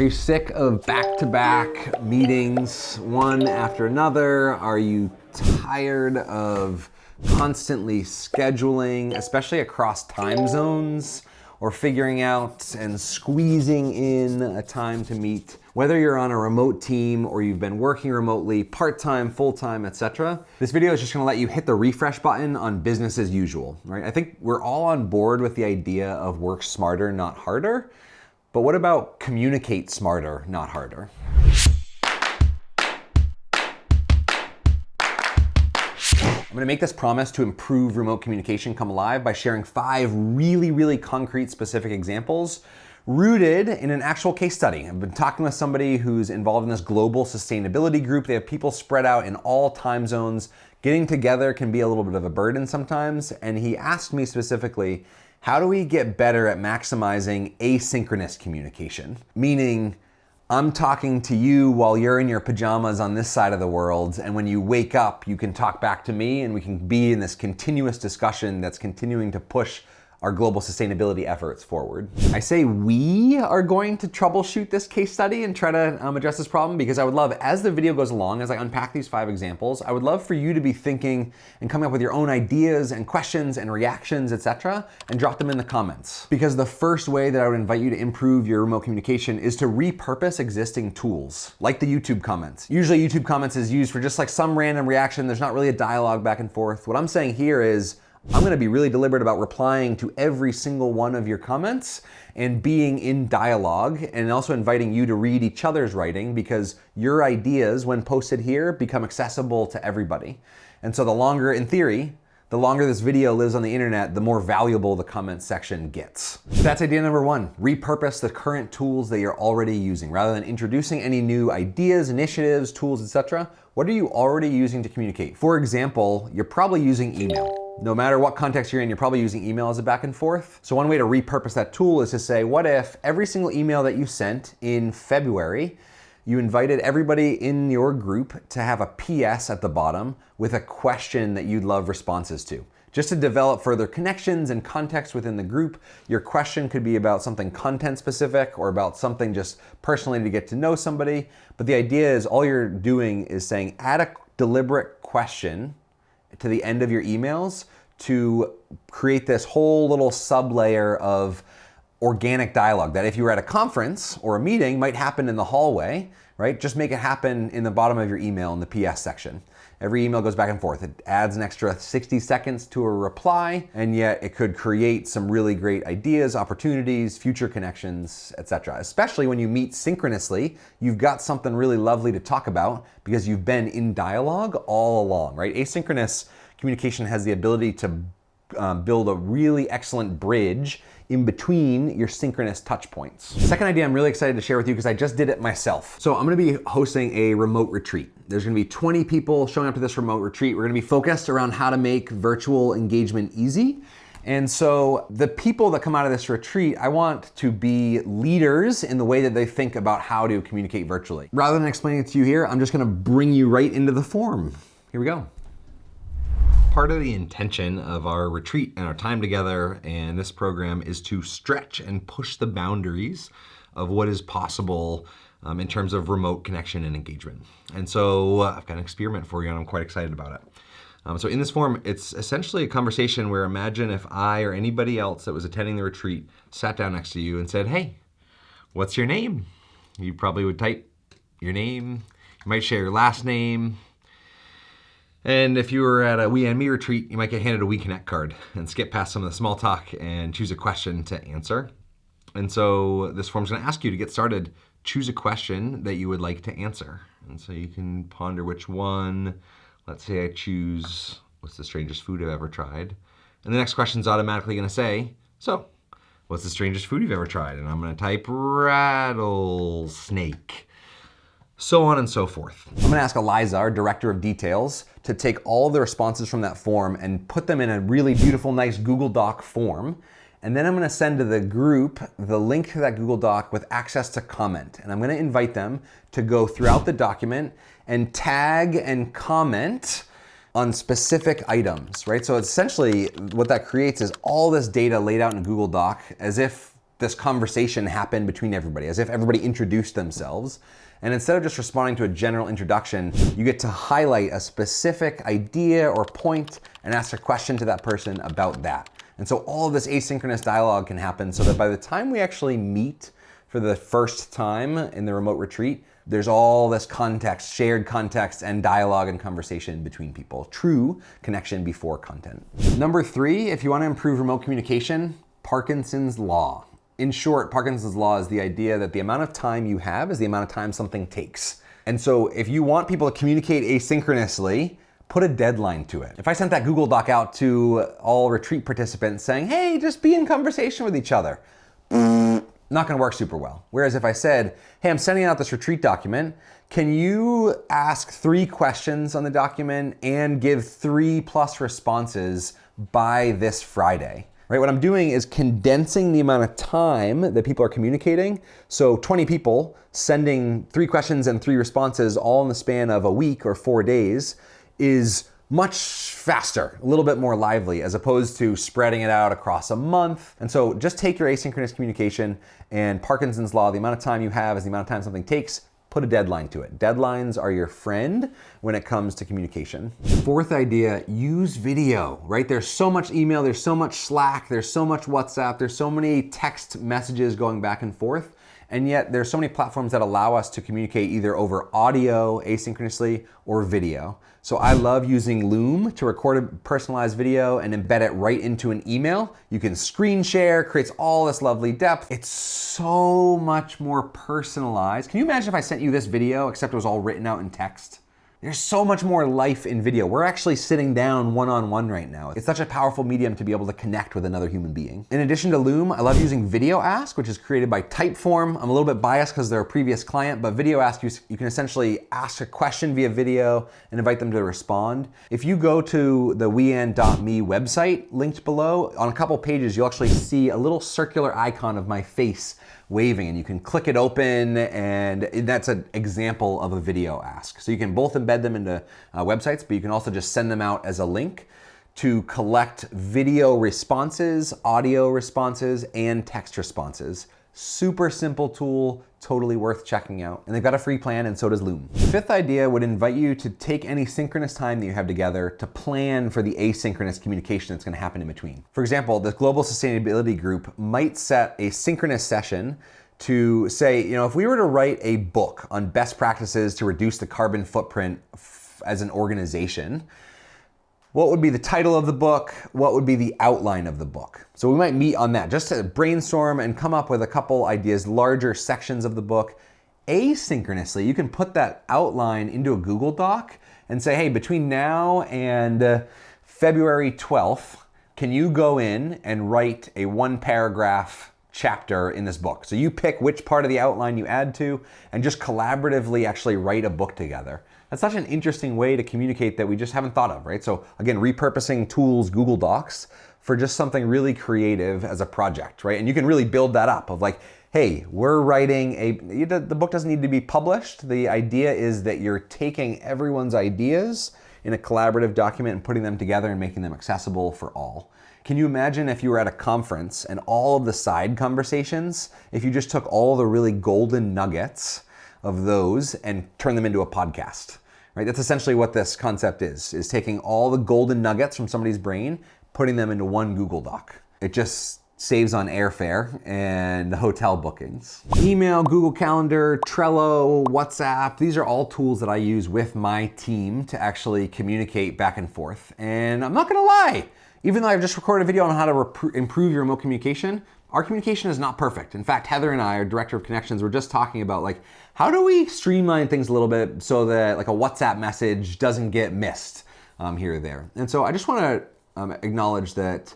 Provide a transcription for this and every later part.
Are you sick of back-to-back meetings, one after another? Are you tired of constantly scheduling, especially across time zones, or figuring out and squeezing in a time to meet? Whether you're on a remote team or you've been working remotely, part-time, full-time, etc. This video is just gonna let you hit the refresh button on business as usual, right? I think we're all on board with the idea of work smarter, not harder. But what about communicate smarter, not harder? I'm gonna make this promise to improve remote communication come alive by sharing 5 really concrete specific examples rooted in an actual case study. I've been talking with somebody who's involved in this global sustainability group. They have people spread out in all time zones. Getting together can be a little bit of a burden sometimes. And he asked me specifically, how do we get better at maximizing asynchronous communication? Meaning, I'm talking to you while you're in your pajamas on this side of the world, and when you wake up, you can talk back to me and we can be in this continuous discussion that's continuing to push our global sustainability efforts forward. I say we are going to troubleshoot this case study and try to address this problem, because I would love, as the video goes along, as I unpack these 5 examples, I would love for you to be thinking and coming up with your own ideas and questions and reactions, etc., and drop them in the comments. Because the first way that I would invite you to improve your remote communication is to repurpose existing tools, like the YouTube comments. Usually YouTube comments is used for just like some random reaction. There's not really a dialogue back and forth. What I'm saying here is, I'm gonna be really deliberate about replying to every single one of your comments and being in dialogue, and also inviting you to read each other's writing, because your ideas, when posted here, become accessible to everybody. And so the longer, in theory, the longer this video lives on the internet, the more valuable the comment section gets. That's idea number 1. Repurpose the current tools that you're already using. Rather than introducing any new ideas, initiatives, tools, etc., what are you already using to communicate? For example, you're probably using email. No matter what context you're in, you're probably using email as a back and forth. So one way to repurpose that tool is to say, what if every single email that you sent in February, you invited everybody in your group to have a PS at the bottom with a question that you'd love responses to. Just to develop further connections and context within the group. Your question could be about something content specific or about something just personally to get to know somebody. But the idea is, all you're doing is saying, add a deliberate question to the end of your emails to create this whole little sub-layer of organic dialogue that, if you were at a conference or a meeting, might happen in the hallway, right? Just make it happen in the bottom of your email in the PS section. Every email goes back and forth. It adds an extra 60 seconds to a reply, and yet it could create some really great ideas, opportunities, future connections, etc. Especially when you meet synchronously, you've got something really lovely to talk about because you've been in dialogue all along, right? Asynchronous communication has the ability to build a really excellent bridge in between your synchronous touch points. Second idea I'm really excited to share with you, because I just did it myself. So I'm gonna be hosting a remote retreat. There's gonna be 20 people showing up to this remote retreat. We're gonna be focused around how to make virtual engagement easy. And so the people that come out of this retreat, I want to be leaders in the way that they think about how to communicate virtually. Rather than explaining it to you here, I'm just gonna bring you right into the form. Here we go. Part of the intention of our retreat and our time together and this program is to stretch and push the boundaries of what is possible in terms of remote connection and engagement. And so I've got an experiment for you, and I'm quite excited about it. So in this form, it's essentially a conversation where, imagine if I or anybody else that was attending the retreat sat down next to you and said, hey, what's your name? You probably would type your name. You might share your last name. And if you were at a We and Me retreat, you might get handed a WeConnect card and skip past some of the small talk and choose a question to answer. And so this form's gonna ask you to get started, choose a question that you would like to answer. And so you can ponder which one. Let's say I choose, what's the strangest food I've ever tried? And the next question's automatically gonna say, so, what's the strangest food you've ever tried? And I'm gonna type rattlesnake. So on and so forth. I'm gonna ask Eliza, our director of details, to take all the responses from that form and put them in a really beautiful, nice Google Doc form. And then I'm gonna send to the group the link to that Google Doc with access to comment. And I'm gonna invite them to go throughout the document and tag and comment on specific items, right? So essentially what that creates is all this data laid out in a Google Doc as if this conversation happen between everybody, as if everybody introduced themselves. And instead of just responding to a general introduction, you get to highlight a specific idea or point and ask a question to that person about that. And so all of this asynchronous dialogue can happen so that by the time we actually meet for the first time in the remote retreat, there's all this context, shared context and dialogue and conversation between people. True connection before content. Number 3, if you want to improve remote communication, Parkinson's law. In short, Parkinson's law is the idea that the amount of time you have is the amount of time something takes. And so if you want people to communicate asynchronously, put a deadline to it. If I sent that Google Doc out to all retreat participants saying, hey, just be in conversation with each other, not gonna work super well. Whereas if I said, hey, I'm sending out this retreat document, can you ask 3 questions on the document and give 3+ responses by this Friday? Right, what I'm doing is condensing the amount of time that people are communicating. So 20 people sending 3 questions and 3 responses all in the span of a week or 4 days is much faster, a little bit more lively, as opposed to spreading it out across a month. And so just take your asynchronous communication and Parkinson's law, the amount of time you have is the amount of time something takes, put a deadline to it. Deadlines are your friend when it comes to communication. 4th idea, use video, right? There's so much email, there's so much Slack, there's so much WhatsApp, there's so many text messages going back and forth. And yet there's so many platforms that allow us to communicate either over audio asynchronously or video. So I love using Loom to record a personalized video and embed it right into an email. You can screen share, creates all this lovely depth. It's so much more personalized. Can you imagine if I sent you this video except it was all written out in text? There's so much more life in video. We're actually sitting down one-on-one right now. It's such a powerful medium to be able to connect with another human being. In addition to Loom, I love using Video Ask, which is created by Typeform. I'm a little bit biased because they're a previous client, but Video Ask, you can essentially ask a question via video and invite them to respond. If you go to the wean.me website linked below, on a couple pages, you'll actually see a little circular icon of my face waving, and you can click it open, and that's an example of a video ask. So you can both embed them into websites, but you can also just send them out as a link to collect video responses, audio responses, and text responses. Super simple tool, totally worth checking out. And they've got a free plan, and so does Loom. 5th idea would invite you to take any synchronous time that you have together to plan for the asynchronous communication that's gonna happen in between. For example, the Global Sustainability Group might set a synchronous session to say, if we were to write a book on best practices to reduce the carbon footprint as an organization, what would be the title of the book? What would be the outline of the book? So we might meet on that just to brainstorm and come up with a couple ideas, larger sections of the book. Asynchronously, you can put that outline into a Google Doc and say, hey, between now and February 12th, can you go in and write a 1-paragraph chapter in this book? So you pick which part of the outline you add to and just collaboratively actually write a book together. That's such an interesting way to communicate that we just haven't thought of, right? So again, repurposing tools, Google Docs, for just something really creative as a project, right? And you can really build that up of like, hey, we're writing the book doesn't need to be published. The idea is that you're taking everyone's ideas in a collaborative document and putting them together and making them accessible for all. Can you imagine if you were at a conference and all of the side conversations, if you just took all the really golden nuggets of those and turned them into a podcast? Right? That's essentially what this concept is taking all the golden nuggets from somebody's brain, putting them into one Google Doc. It just saves on airfare and hotel bookings. Email, Google Calendar, Trello, WhatsApp, these are all tools that I use with my team to actually communicate back and forth. And I'm not gonna lie, even though I've just recorded a video on how to improve your remote communication, our communication is not perfect. In fact, Heather and I, our Director of Connections, were just talking about like, how do we streamline things a little bit so that like a WhatsApp message doesn't get missed here or there. And so I just wanna acknowledge that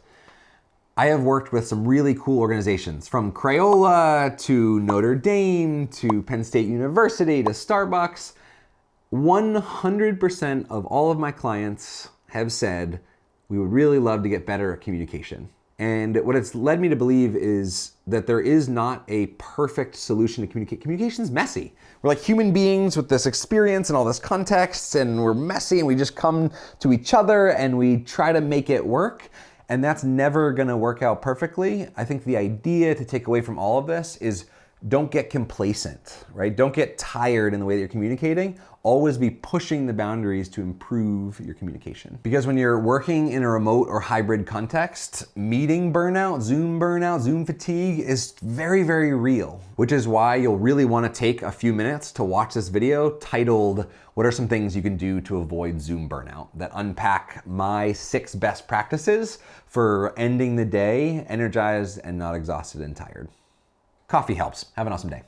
I have worked with some really cool organizations, from Crayola to Notre Dame to Penn State University to Starbucks. 100% of all of my clients have said, we would really love to get better at communication. And what it's led me to believe is that there is not a perfect solution to communicate. Communication's messy. We're like human beings with this experience and all this context, and we're messy, and we just come to each other and we try to make it work. And that's never gonna work out perfectly. I think the idea to take away from all of this is don't get complacent, right? Don't get tired in the way that you're communicating. Always be pushing the boundaries to improve your communication. Because when you're working in a remote or hybrid context, meeting burnout, Zoom fatigue is very, very real, which is why you'll really want to take a few minutes to watch this video titled, "What are some things you can do to avoid Zoom burnout?" that unpack my 6 best practices for ending the day energized and not exhausted and tired. Coffee helps. Have an awesome day.